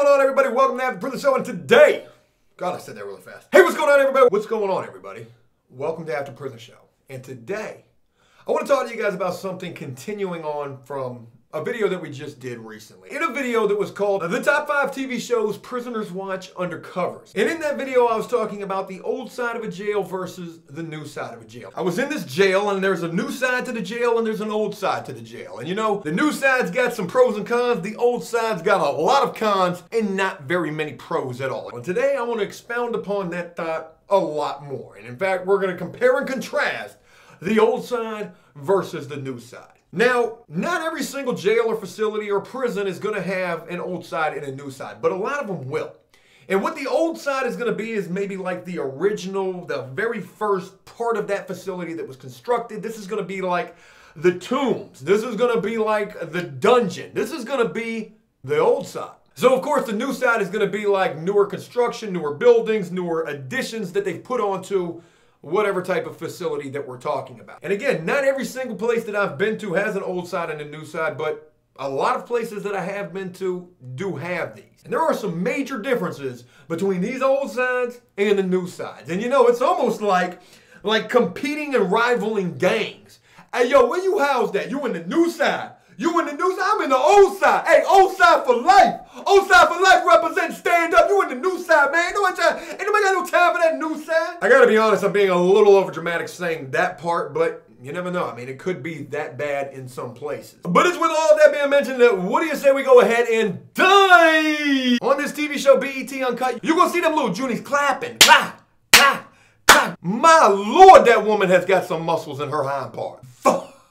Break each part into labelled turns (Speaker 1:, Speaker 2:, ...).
Speaker 1: going on, everybody? Welcome to AfterPrisonShow, and today, God, I said that really fast. Hey, what's going on, everybody? What's going on, everybody? Welcome to AfterPrisonShow, and today, I want to talk to you guys about something continuing on from a video that we just did recently. In a video that was called The Top 5 TV Shows Prisoners Watch Undercovers. And in that video, I was talking about the old side of a jail versus the new side of a jail. I was in this jail, and there's a new side to the jail, and there's an old side to the jail. And you know, the new side's got some pros and cons, the old side's got a lot of cons, and not very many pros at all. And today, I want to expound upon that thought a lot more. And in fact, we're going to compare and contrast the old side versus the new side. Now, not every single jail or facility or prison is going to have an old side and a new side, but a lot of them will. And what the old side is going to be is maybe like the original, the very first part of that facility that was constructed. This is going to be like the tombs. This is going to be like the dungeon. This is going to be the old side. So, of course, the new side is going to be like newer construction, newer buildings, newer additions that they've put onto whatever type of facility that we're talking about. And again, not every single place that I've been to has an old side and a new side, but a lot of places that I have been to do have these. And there are some major differences between these old sides and the new sides. And you know, it's almost like competing and rivaling gangs. Hey, yo, where you housed at? You in the new side. You in the new side? I'm in the old side. Hey, old side for life. Old side for life represents stand up. You in the new side, man. Ain't nobody got no time for that new side. I gotta be honest, I'm being a little overdramatic saying that part, but you never know. I mean, it could be that bad in some places. But it's with all of that being mentioned, that what do you say we go ahead and dive on this TV show, BET Uncut? You're gonna see them little Junies clapping. Clap, clap, clap. My Lord, that woman has got some muscles in her hind part.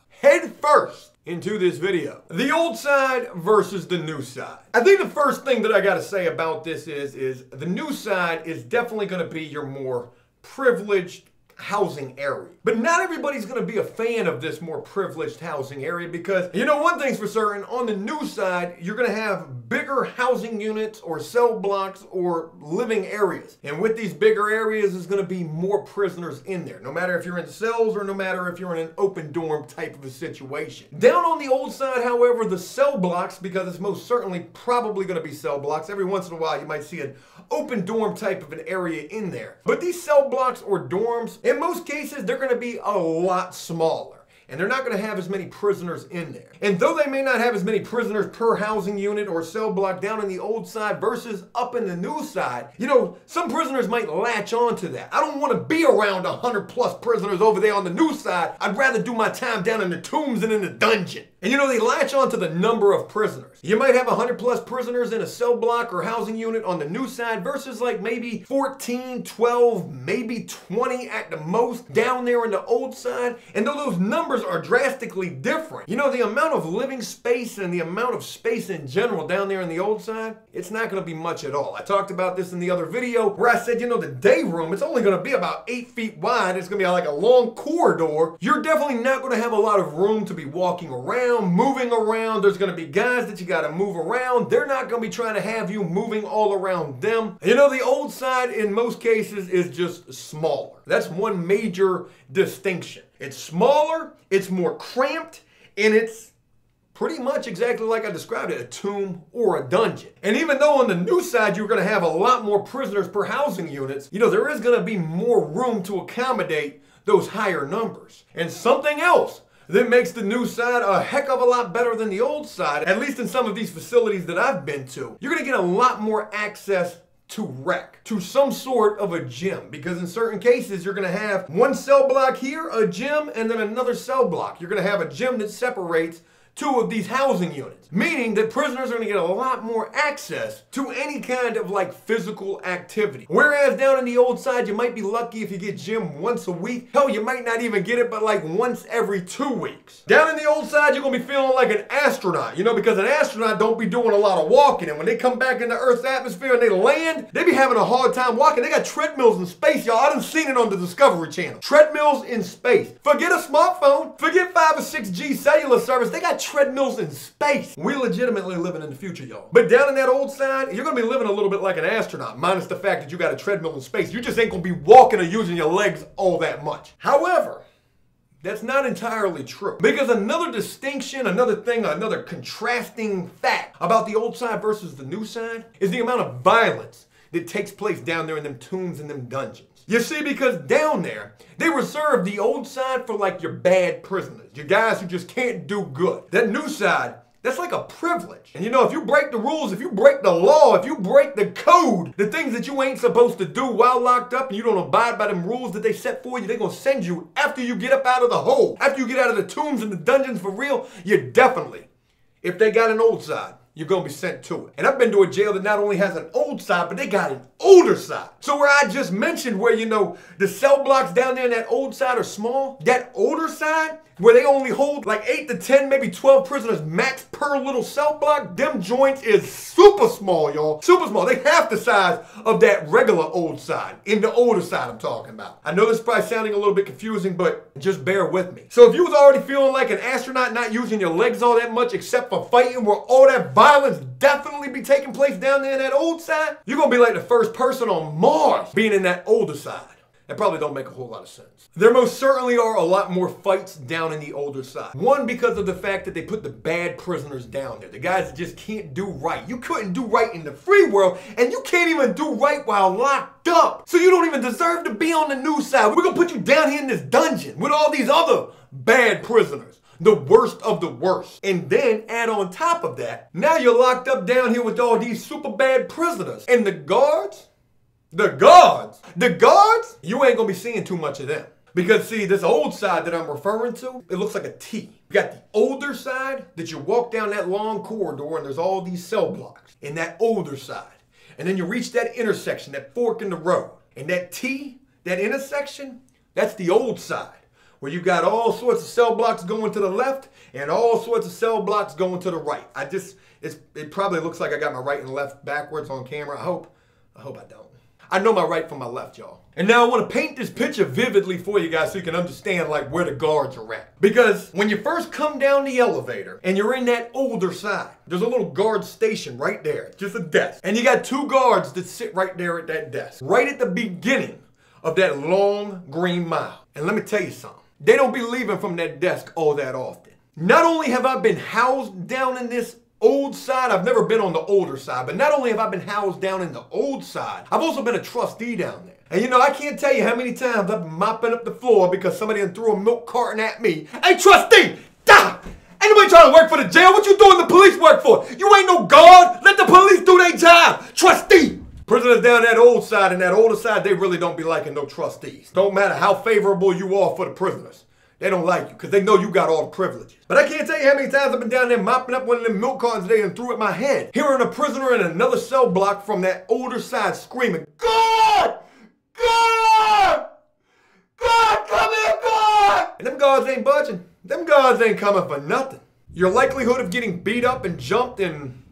Speaker 1: Head first into this video. The old side versus the new side. I think the first thing that I gotta say about this is the new side is definitely gonna be your more privileged housing area. But not everybody's gonna be a fan of this more privileged housing area because, you know, one thing's for certain, on the new side, you're gonna have bigger housing units or cell blocks or living areas. And with these bigger areas, there's gonna be more prisoners in there, no matter if you're in cells or no matter if you're in an open dorm type of a situation. Down on the old side, however, the cell blocks, because it's most certainly probably gonna be cell blocks, every once in a while you might see an open dorm type of an area in there. But these cell blocks or dorms, in most cases, they're going to be a lot smaller. And they're not going to have as many prisoners in there. And though they may not have as many prisoners per housing unit or cell block down in the old side versus up in the new side, you know, some prisoners might latch on to that. I don't want to be around 100+ prisoners over there on the new side. I'd rather do my time down in the tombs and in the dungeon. And you know, they latch on to the number of prisoners. You might have 100+ prisoners in a cell block or housing unit on the new side versus like maybe 14, 12, maybe 20 at the most down there in the old side. And though those numbers are drastically different, you know, the amount of living space and the amount of space in general down there in the old side, it's not going to be much at all. I talked about this in the other video where I said, you know, the day room, it's only going to be about 8 feet wide. It's going to be like a long corridor. You're definitely not going to have a lot of room to be walking around, moving around. There's going to be guys that you got to move around. They're not going to be trying to have you moving all around them. You know, the old side in most cases is just smaller. That's one major distinction. It's smaller, it's more cramped, and it's pretty much exactly like I described it, a tomb or a dungeon. And even though on the new side you're going to have a lot more prisoners per housing units, you know, there is going to be more room to accommodate those higher numbers. And something else that makes the new side a heck of a lot better than the old side, at least in some of these facilities that I've been to, you're going to get a lot more access to rec, to some sort of a gym, because in certain cases you're going to have one cell block here, a gym, and then another cell block. You're going to have a gym that separates two of these housing units, meaning that prisoners are going to get a lot more access to any kind of like physical activity. Whereas down in the old side, you might be lucky if you get gym once a week. Hell, you might not even get it but like once every 2 weeks. Down in the old side, you're going to be feeling like an astronaut, you know, because an astronaut don't be doing a lot of walking, and when they come back into Earth's atmosphere and they land, they be having a hard time walking. They got treadmills in space, y'all. I done seen it on the Discovery Channel. Treadmills in space. Forget a smartphone. Forget 5 or 6G cellular service. They got treadmills in space. We legitimately living in the future, y'all. But down in that old side, you're gonna be living a little bit like an astronaut, minus the fact that you got a treadmill in space. You just ain't gonna be walking or using your legs all that much. However, That's not entirely true. Because another distinction, another thing, another contrasting fact about the old side versus the new side is the amount of violence that takes place down there in them tombs and them dungeons. You see, because down there, they reserve the old side for like your bad prisoners, your guys who just can't do good. That new side, that's like a privilege. And you know, if you break the rules, if you break the law, if you break the code, the things that you ain't supposed to do while locked up and you don't abide by them rules that they set for you, they're gonna send you after you get up out of the hole. After you get out of the tombs and the dungeons for real, you're definitely, if they got an old side, you're gonna be sent to it. And I've been to a jail that not only has an old side, but they got an older side. So where I just mentioned where, you know, the cell blocks down there in that old side are small, that older side, where they only hold like 8 to 10, maybe 12 prisoners max per little cell block, them joints is super small, y'all. Super small. They half the size of that regular old side, in the older side I'm talking about. I know this is probably sounding a little bit confusing, but just bear with me. So if you was already feeling like an astronaut, not using your legs all that much except for fighting, where all that violence definitely be taking place down there in that old side, you're gonna be like the first person on Mars being in that older side. That probably don't make a whole lot of sense. There most certainly are a lot more fights down in the older side. One, because of the fact that they put the bad prisoners down there. The guys that just can't do right. You couldn't do right in the free world, and you can't even do right while locked up. So you don't even deserve to be on the new side. We're gonna put you down here in this dungeon with all these other bad prisoners. The worst of the worst. And then add on top of that, now you're locked up down here with all these super bad prisoners. And the guards, you ain't gonna be seeing too much of them. Because see, this old side that I'm referring to, it looks like a T. You got the older side that you walk down that long corridor and there's all these cell blocks in that older side. And then you reach that intersection, that fork in the road. And that T, that intersection, that's the old side, where you got all sorts of cell blocks going to the left and all sorts of cell blocks going to the right. It probably looks like I got my right and left backwards on camera. I hope I don't. I know my right from my left, y'all. And now I want to paint this picture vividly for you guys so you can understand like where the guards are at. Because when you first come down the elevator and you're in that older side, there's a little guard station right there, just a desk. And you got 2 guards that sit right there at that desk, right at the beginning of that long green mile. And let me tell you something, they don't be leaving from that desk all that often. Not only have I been housed down in this old side, I've never been on the older side, but not only have I been housed down in the old side, I've also been a trustee down there. And you know, I can't tell you how many times I've been mopping up the floor because somebody done threw a milk carton at me. Hey, trustee! Ain't nobody trying to work for the jail. What you doing the police work for? You ain't no guard. Let the police do their job. Trustee! Prisoners down that old side and that older side, they really don't be liking no trustees. Don't matter how favorable you are for the prisoners. They don't like you because they know you got all the privileges. But I can't tell you how many times I've been down there mopping up one of them milk cartons today and threw at my head, hearing a prisoner in another cell block from that older side screaming, "God! God! God, come here, God!" And them guards ain't budging. Them guards ain't coming for nothing. Your likelihood of getting beat up and jumped and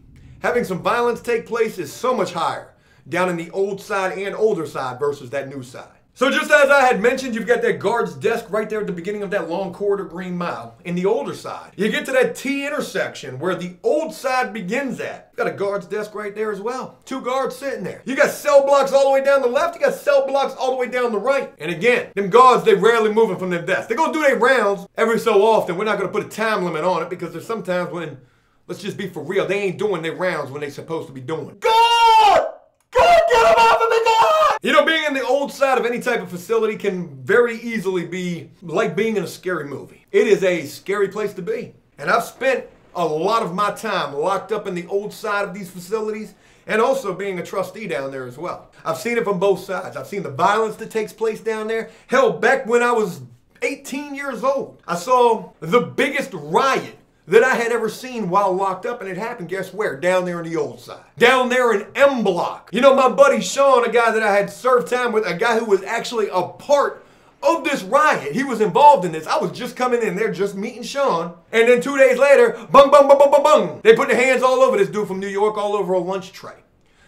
Speaker 1: having some violence take place is so much higher down in the old side and older side versus that new side. So just as I had mentioned, you've got that guard's desk right there at the beginning of that long corridor green mile in the older side. You get to that T intersection where the old side begins at. You've got a guard's desk right there as well. 2 guards sitting there. You got cell blocks all the way down the left. You got cell blocks all the way down the right. And again, them guards, they rarely moving from their desks. They're going to do their rounds every so often. We're not going to put a time limit on it because there's sometimes when, let's just be for real, they ain't doing their rounds when they're supposed to be doing. God! God, get them off of me, God! You know, being in the old side of any type of facility can very easily be like being in a scary movie. It is a scary place to be. And I've spent a lot of my time locked up in the old side of these facilities and also being a trustee down there as well. I've seen it from both sides. I've seen the violence that takes place down there. Hell, back when I was 18 years old, I saw the biggest riot that I had ever seen while locked up, and it happened, guess where? Down there in the old side. Down there in M Block. You know, my buddy Sean, a guy that I had served time with, a guy who was actually a part of this riot. He was involved in this. I was just coming in there, just meeting Sean, and then 2 days later, bung, bung, bung, bung, bung, bung. They put their hands all over this dude from New York, all over a lunch tray.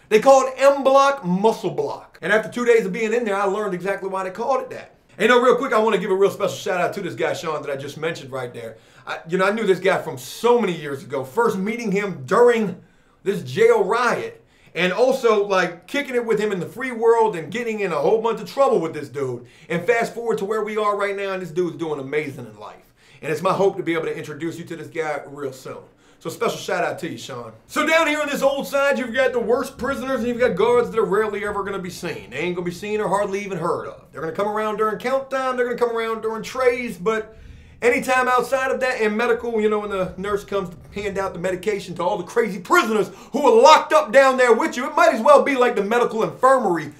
Speaker 1: They called M Block Muscle Block. And after 2 days of being in there, I learned exactly why they called it that. And you know, real quick, I want to give a real special shout out to this guy, Sean, that I just mentioned right there. I knew this guy from so many years ago. First meeting him during this jail riot. And also, like, kicking it with him in the free world and getting in a whole bunch of trouble with this dude. And fast forward to where we are right now, and this dude's doing amazing in life. And it's my hope to be able to introduce you to this guy real soon. So special shout out to you, Sean. So down here on this old side, you've got the worst prisoners, and you've got guards that are rarely ever going to be seen. They ain't going to be seen or hardly even heard of. They're going to come around during count time. They're going to come around during trays, but anytime outside of that, in medical, you know, when the nurse comes to hand out the medication to all the crazy prisoners who are locked up down there with you, it might as well be like the medical infirmary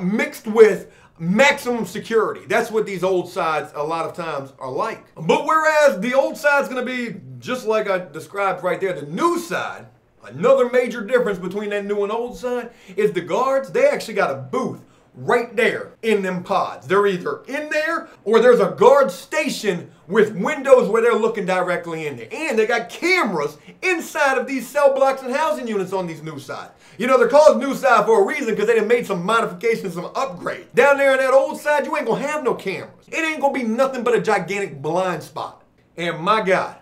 Speaker 1: mixed with maximum security. That's what these old sides a lot of times are like. But whereas the old side's going to be just like I described right there, the new side, another major difference between that new and old side is the guards, they actually got a booth right there in them pods. They're either in there or there's a guard station with windows where they're looking directly in there. And they got cameras inside of these cell blocks and housing units on these new sides. You know, they're called new side for a reason because they done made some modifications, some upgrades. Down there on that old side, you ain't gonna have no cameras. It ain't gonna be nothing but a gigantic blind spot. And my God,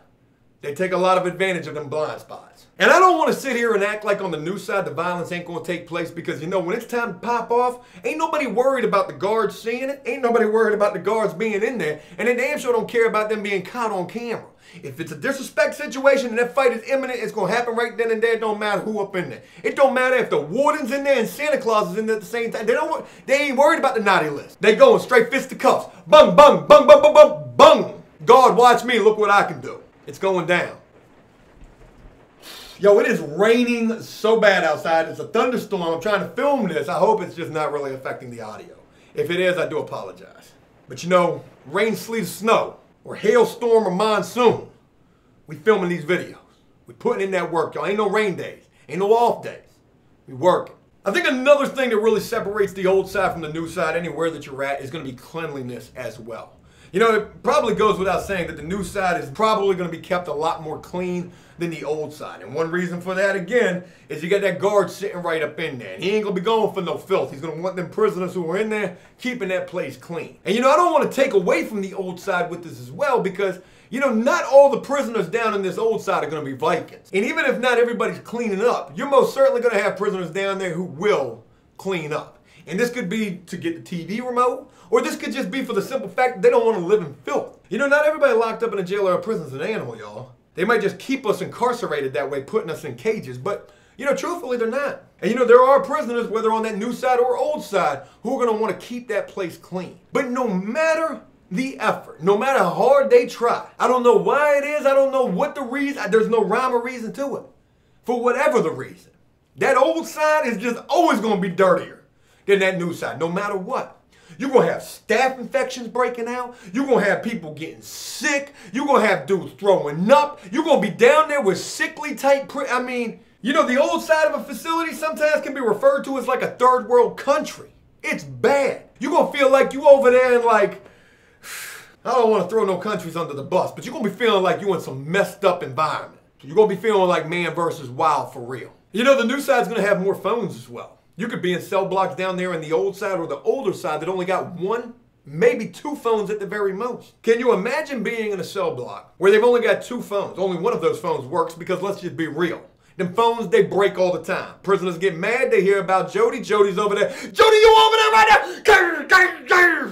Speaker 1: they take a lot of advantage of them blind spots. And I don't want to sit here and act like on the new side the violence ain't going to take place because, you know, when it's time to pop off, ain't nobody worried about the guards seeing it. Ain't nobody worried about the guards being in there. And they damn sure don't care about them being caught on camera. If it's a disrespect situation and that fight is imminent, it's going to happen right then and there. It don't matter who up in there. It don't matter if the warden's in there and Santa Claus is in there at the same time. They ain't worried about the naughty list. They going straight fist to cuffs. Bung, bung, bung, bung, bung, bung, bung. God, watch me. Look what I can do. It's going down. Yo, it is raining so bad outside. It's a thunderstorm. I'm trying to film this. I hope it's just not really affecting the audio. If it is, I do apologize. But you know, rain, sleet, snow, or hailstorm or monsoon, we filming these videos. We putting in that work, y'all. Ain't no rain days. Ain't no off days. We working. I think another thing that really separates the old side from the new side anywhere that you're at is going to be cleanliness as well. You know, it probably goes without saying that the new side is probably going to be kept a lot more clean than the old side. And one reason for that, again, is you got that guard sitting right up in there. And he ain't going to be going for no filth. He's going to want them prisoners who are in there keeping that place clean. And, you know, I don't want to take away from the old side with this as well because, you know, not all the prisoners down in this old side are going to be Vikings. And even if not everybody's cleaning up, you're most certainly going to have prisoners down there who will clean up. And this could be to get the TV remote, or this could just be for the simple fact that they don't want to live in filth. You know, not everybody locked up in a jail or a prison is an animal, y'all. They might just keep us incarcerated that way, putting us in cages, but, you know, truthfully, they're not. And, you know, there are prisoners, whether on that new side or old side, who are going to want to keep that place clean. But no matter the effort, no matter how hard they try, I don't know why it is, I don't know what the reason, there's no rhyme or reason to it. For whatever the reason, that old side is just always going to be dirtier than that new side, no matter what. You're going to have staph infections breaking out. You're going to have people getting sick. You're going to have dudes throwing up. You're going to be down there with sickly type, I mean, you know, the old side of a facility sometimes can be referred to as like a third world country. It's bad. You're going to feel like you over there in like, I don't want to throw no countries under the bus, but you're going to be feeling like you're in some messed up environment. You're going to be feeling like man versus wild for real. You know, the new side's going to have more phones as well. You could be in cell blocks down there in the old side or the older side that only got one, maybe two phones at the very most. Can you imagine being in a cell block where they've only got two phones? Only one of those phones works because let's just be real. Them phones, they break all the time. Prisoners get mad, they hear about Jody. Jody's over there. Jody, you over there right now?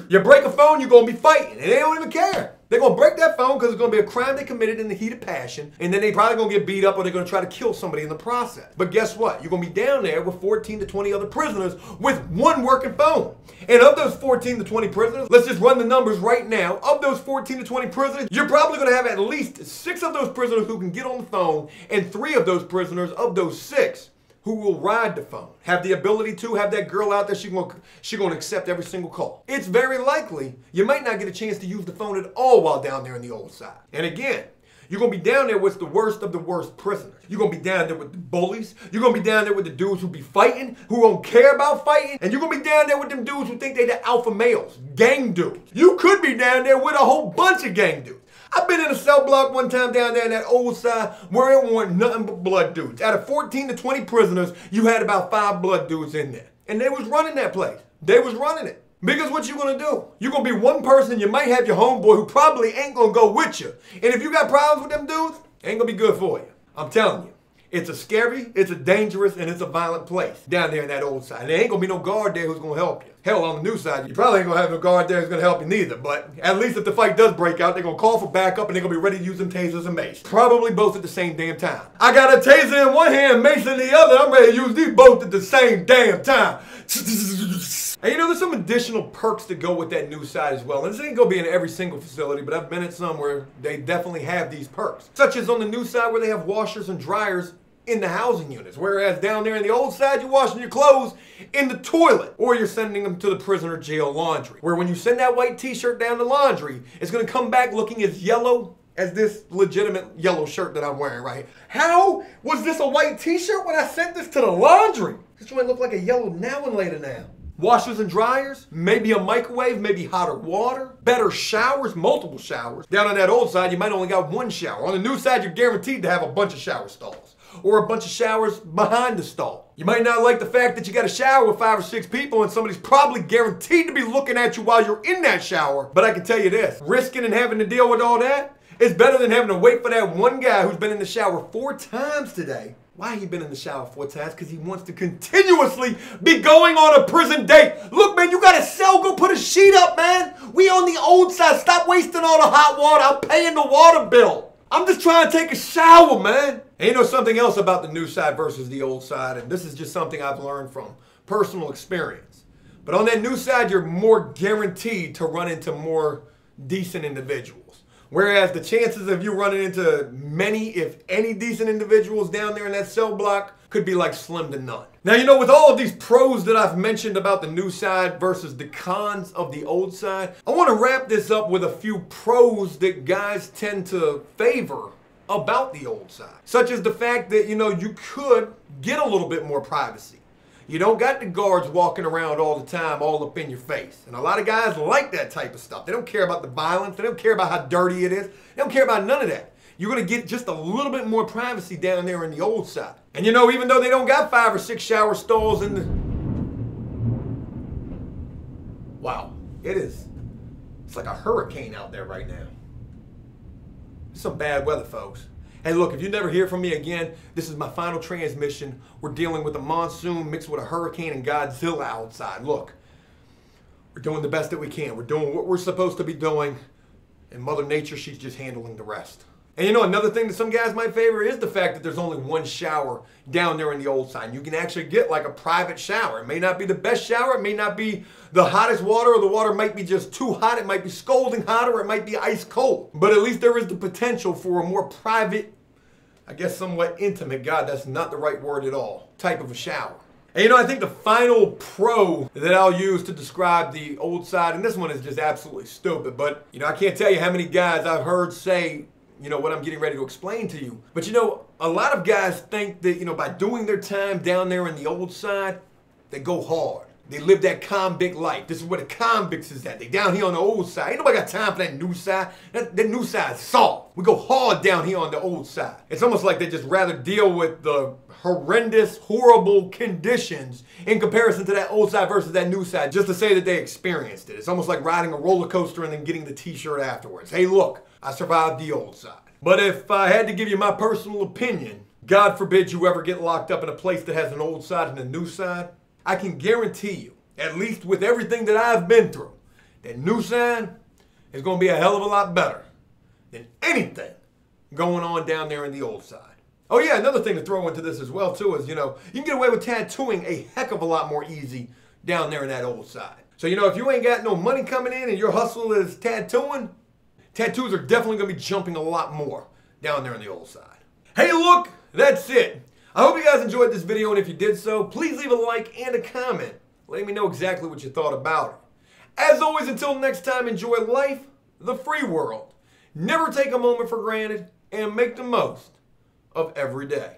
Speaker 1: You break a phone, you're going to be fighting, and they don't even care. They're going to break that phone because it's going to be a crime they committed in the heat of passion, and then they probably going to get beat up or they're going to try to kill somebody in the process. But guess what? You're going to be down there with 14 to 20 other prisoners with one working phone. And of those 14 to 20 prisoners, let's just run the numbers right now. Of those 14 to 20 prisoners, you're probably going to have at least 6 of those prisoners who can get on the phone, and 3 of those prisoners, of those 6, who will ride the phone, have the ability to have that girl out there, she gonna accept every single call. It's very likely you might not get a chance to use the phone at all while down there in the old side. And again, you're gonna be down there with the worst of the worst prisoners. You're gonna be down there with the bullies. You're gonna be down there with the dudes who be fighting, who don't care about fighting. And you're gonna be down there with them dudes who think they the alpha males, gang dudes. You could be down there with a whole bunch of gang dudes. I've been in a cell block one time down there in that old side where it wasn't nothing but blood dudes. Out of 14 to 20 prisoners, you had about 5 blood dudes in there. And they was running that place. They was running it. Because what you gonna do? You're gonna be one person, you might have your homeboy who probably ain't gonna go with you. And if you got problems with them dudes, ain't gonna be good for you. I'm telling you. It's a scary, it's a dangerous, and it's a violent place down there in that old side. There ain't gonna be no guard there who's gonna help you. Hell, on the new side, you probably ain't gonna have no guard there who's gonna help you neither. But at least if the fight does break out, they're gonna call for backup and they're gonna be ready to use them tasers and mace. Probably both at the same damn time. I got a taser in one hand, mace in the other. I'm ready to use these both at the same damn time. And you know, there's some additional perks that go with that new side as well. And this ain't gonna be in every single facility, but I've been at some where they definitely have these perks. Such as on the new side where they have washers and dryers in the housing units. Whereas down there in the old side, you're washing your clothes in the toilet. Or you're sending them to the prisoner jail laundry. Where when you send that white t-shirt down the laundry, it's gonna come back looking as yellow as this legitimate yellow shirt that I'm wearing right here. How was this a white t-shirt when I sent this to the laundry? This might look like a yellow now and later now. Washers and dryers, maybe a microwave, maybe hotter water, better showers, multiple showers. Down on that old side, you might only got one shower. On the new side, you're guaranteed to have a bunch of shower stalls or a bunch of showers behind the stall. You might not like the fact that you got a shower with 5 or 6 people and somebody's probably guaranteed to be looking at you while you're in that shower. But I can tell you this, risking and having to deal with all that is better than having to wait for that one guy who's been in the shower 4 times today. Why he been in the shower 4 times? Because he wants to continuously be going on a prison date. Look, man, you got a cell. Go put a sheet up, man. We on the old side. Stop wasting all the hot water. I'm paying the water bill. I'm just trying to take a shower, man. And you know something else about the new side versus the old side, and this is just something I've learned from personal experience. But on that new side, you're more guaranteed to run into more decent individuals. Whereas the chances of you running into many, if any, decent individuals down there in that cell block could be like slim to none. Now, you know, with all of these pros that I've mentioned about the new side versus the cons of the old side, I want to wrap this up with a few pros that guys tend to favor about the old side. Such as the fact that, you know, you could get a little bit more privacy. You don't got the guards walking around all the time, all up in your face. And a lot of guys like that type of stuff. They don't care about the violence. They don't care about how dirty it is. They don't care about none of that. You're going to get just a little bit more privacy down there in the old side. And you know, even though they don't got 5 or 6 shower stalls in the... Wow, it's like a hurricane out there right now. It's some bad weather, folks. Hey, look, if you never hear from me again, this is my final transmission. We're dealing with a monsoon mixed with a hurricane and Godzilla outside. Look, we're doing the best that we can. We're doing what we're supposed to be doing. And Mother Nature, she's just handling the rest. And you know, another thing that some guys might favor is the fact that there's only one shower down there in the old side. You can actually get like a private shower. It may not be the best shower. It may not be the hottest water, or the water might be just too hot. It might be scalding hot, or it might be ice cold. But at least there is the potential for a more private, I guess somewhat intimate, God, that's not the right word at all, type of a shower. And you know, I think the final pro that I'll use to describe the old side, and this one is just absolutely stupid, but you know, I can't tell you how many guys I've heard say, you know, what I'm getting ready to explain to you. But you know, a lot of guys think that, you know, by doing their time down there in the old side, they go hard. They live that convict life. This is where the convicts is at. They down here on the old side. Ain't nobody got time for that new side. That new side's soft. We go hard down here on the old side. It's almost like they just rather deal with the horrendous, horrible conditions in comparison to that old side versus that new side, just to say that they experienced it. It's almost like riding a roller coaster and then getting the t-shirt afterwards. Hey, look, I survived the old side. But if I had to give you my personal opinion, God forbid you ever get locked up in a place that has an old side and a new side, I can guarantee you, at least with everything that I've been through, that new side is going to be a hell of a lot better than anything going on down there in the old side. Oh yeah, another thing to throw into this as well too is, you know, you can get away with tattooing a heck of a lot more easy down there in that old side. So, you know, if you ain't got no money coming in and your hustle is tattooing, tattoos are definitely going to be jumping a lot more down there in the old side. Hey, look, that's it. I hope you guys enjoyed this video, and if you did so, please leave a like and a comment letting me know exactly what you thought about it. As always, until next time, enjoy life, the free world. Never take a moment for granted, and make the most of every day.